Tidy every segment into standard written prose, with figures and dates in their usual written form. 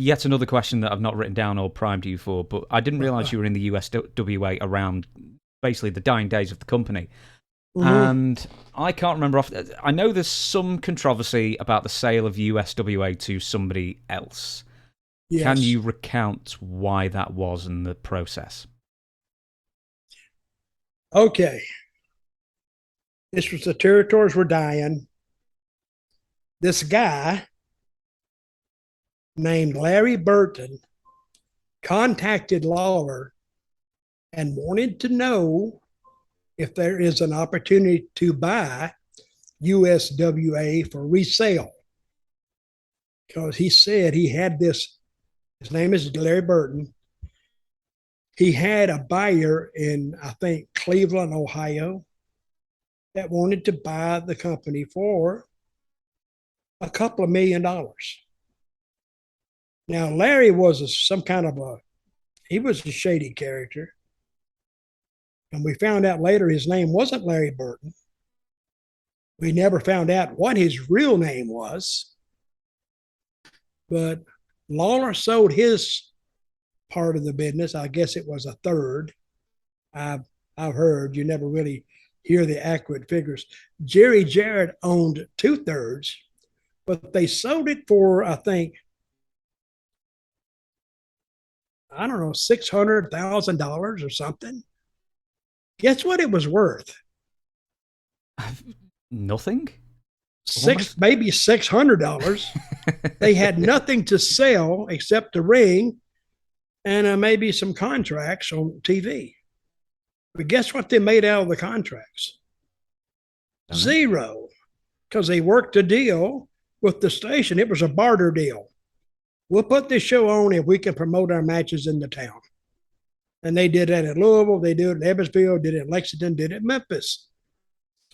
yet another question that I've not written down or primed you for, but I didn't realize you were in the USWA around basically the dying days of the company. Mm-hmm. And I can't remember off. I know there's some controversy about the sale of USWA to somebody else. Can Yes. you recount why that was in the process? Okay. This was the territories were dying. This guy named Larry Burton contacted Lawler and wanted to know if there is an opportunity to buy USWA for resale. Because he said he had this, his name is Larry Burton. He had a buyer in, I think, Cleveland, Ohio, that wanted to buy the company for a couple of $1 million. Now, Larry was some kind of he was a shady character. And we found out later his name wasn't Larry Burton. We never found out what his real name was. But Lawler sold his part of the business. I guess it was a third. I've, I've heard. You never really hear the accurate figures. Jerry Jarrett owned 2/3, but they sold it for, I think, I don't know, $600,000 or something. Guess what it was worth? Nothing? Six, Almost? maybe $600. They had nothing to sell except the ring and maybe some contracts on TV. But guess what they made out of the contracts? Don't know. Zero, because they worked a deal with the station. It was a barter deal. We'll put this show on if we can promote our matches in the town. And they did that in Louisville, they did it in Evansville, did it in Lexington, did it in Memphis.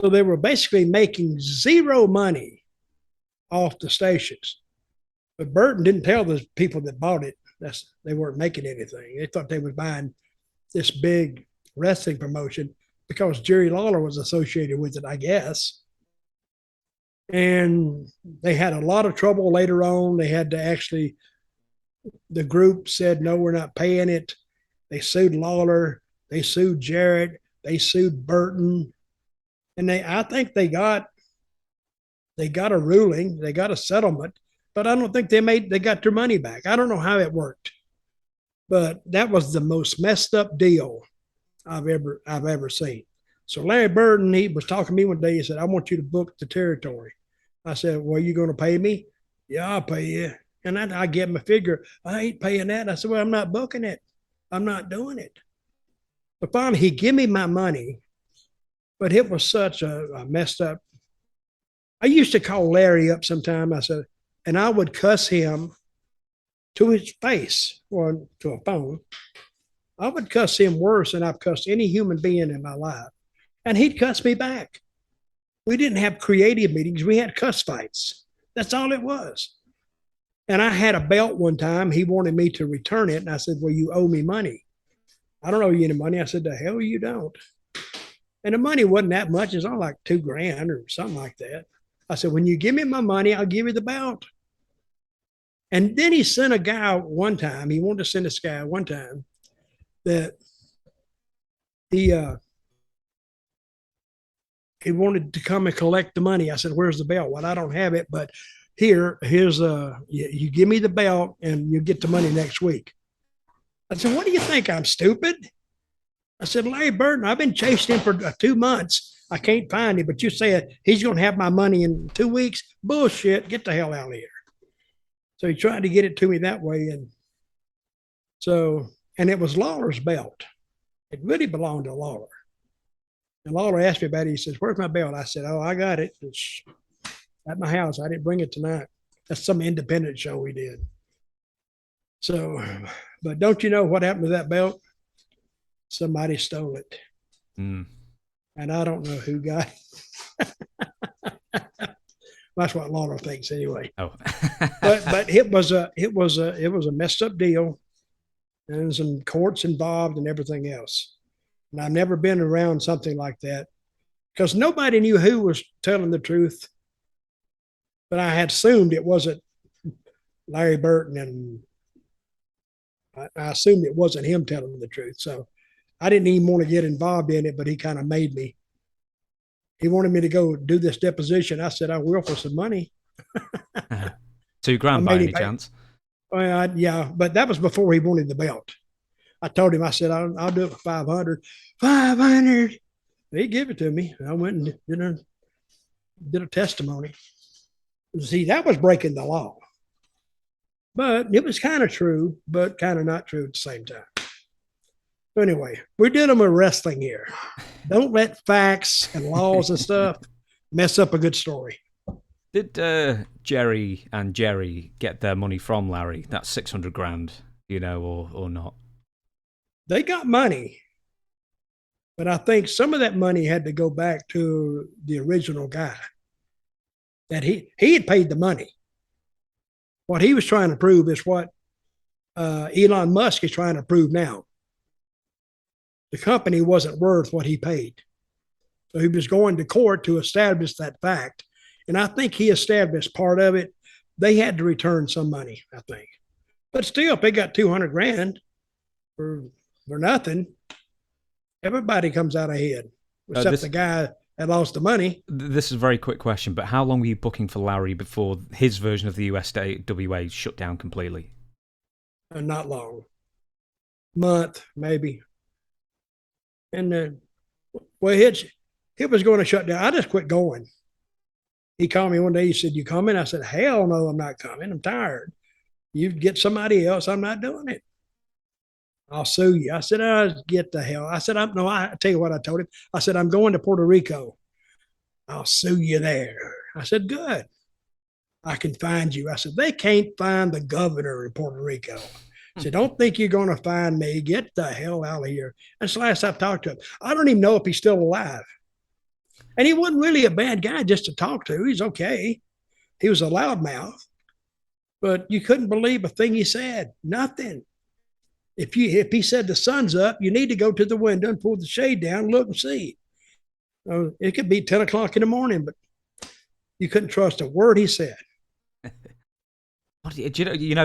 So they were basically making zero money off the stations. But Burton didn't tell the people that bought it they weren't making anything. They thought they were buying this big wrestling promotion because Jerry Lawler was associated with it, I guess. And they had a lot of trouble later on. They had to actually, the group said, no, we're not paying it. They sued Lawler. They sued Jarrett. They sued Burton. And I think they got a ruling. They got a settlement, but I don't think they got their money back. I don't know how it worked, but that was the most messed up deal I've ever seen. So Larry Burton, he was talking to me one day. He said, "I want you to book the territory." I said, "Well, you going to pay me?" "Yeah, I'll pay you." And I get him a figure. "I ain't paying that." I said, "Well, I'm not booking it. I'm not doing it." But finally, he gave me my money, but it was such a messed up. I used to call Larry up sometime. I said, and I would cuss him to his face or to a phone. I would cuss him worse than I've cussed any human being in my life. And he'd cuss me back. We didn't have creative meetings. We had cuss fights. That's all it was. And I had a belt one time. He wanted me to return it. And I said, "Well, you owe me money." "I don't owe you any money." I said, "The hell you don't." And the money wasn't that much. It's only like $2,000 or something like that. I said, "When you give me my money, I'll give you the belt." And then he sent a guy one time. He wanted to send this guy one time that he he wanted to come and collect the money. I said, "Where's the belt?" "Well, I don't have it, but here's you give me the belt and you get the money next week." I said, "What do you think? I'm stupid?" I said, "Larry Burton, I've been chasing him for 2 months. I can't find him, but you said he's going to have my money in 2 weeks. Bullshit. Get the hell out of here." So he tried to get it to me that way. And it was Lawler's belt. It really belonged to Lawler. And Lawler asked me about it. He says, "Where's my belt?" I said, "Oh, I got it. It's at my house. I didn't bring it tonight." That's some independent show we did. So, but don't you know what happened to that belt? Somebody stole it. Mm. And I don't know who got it. That's what Lawler thinks anyway. Oh. But it was a messed up deal, and some courts involved and everything else. And I've never been around something like that because nobody knew who was telling the truth. But I had assumed it wasn't Larry Burton and I assumed it wasn't him telling the truth. So I didn't even want to get involved in it, but he kind of made me. He wanted me to go do this deposition. I said, I will for some money. $2,000 by any chance? Well, yeah, but that was before he wanted the belt. I told him, I said, I'll do it for 500. 500. He gave it to me. I went and did a testimony. See, that was breaking the law. But it was kind of true, but kind of not true at the same time. So anyway, we're dealing with wrestling here. Don't let facts and laws and stuff mess up a good story. Did Jerry and Jerry get their money from Larry? That's 600 grand, or not? They got money, but I think some of that money had to go back to the original guy. That he had paid the money. What he was trying to prove is what Elon Musk is trying to prove now. The company wasn't worth what he paid. So he was going to court to establish that fact. And I think he established part of it. They had to return some money, I think. But still, if they got 200 grand for nothing, everybody comes out ahead, except the guy that lost the money. This is a very quick question, but how long were you booking for Larry before his version of the USWA shut down completely? Not long. Month, maybe. And well, it was going to shut down. I just quit going. He called me one day. He said, "You coming?" I said, "Hell no, I'm not coming. I'm tired. You get somebody else. I'm not doing it. I'll sue you." I said, "I'll get the hell." I said, I tell you what I told him. I said, "I'm going to Puerto Rico. I'll sue you there." I said, "Good. I can find you." I said, "They can't find the governor in Puerto Rico." I said, "Don't think you're going to find me. Get the hell out of here." That's the last I've talked to him. I don't even know if he's still alive. And he wasn't really a bad guy just to talk to. He's okay. He was a loudmouth. But you couldn't believe a thing he said. Nothing. If he said the sun's up, you need to go to the window and pull the shade down, look and see. It could be 10 o'clock in the morning, but you couldn't trust a word he said.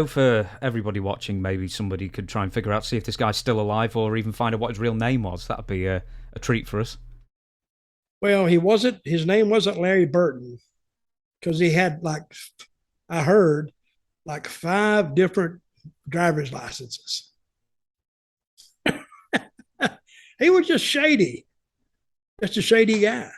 For everybody watching, maybe somebody could try and figure out, see if this guy's still alive or even find out what his real name was. That'd be a treat for us. Well, his name wasn't Larry Burton because he had, I heard, 5 different driver's licenses. He was just shady. Just a shady guy.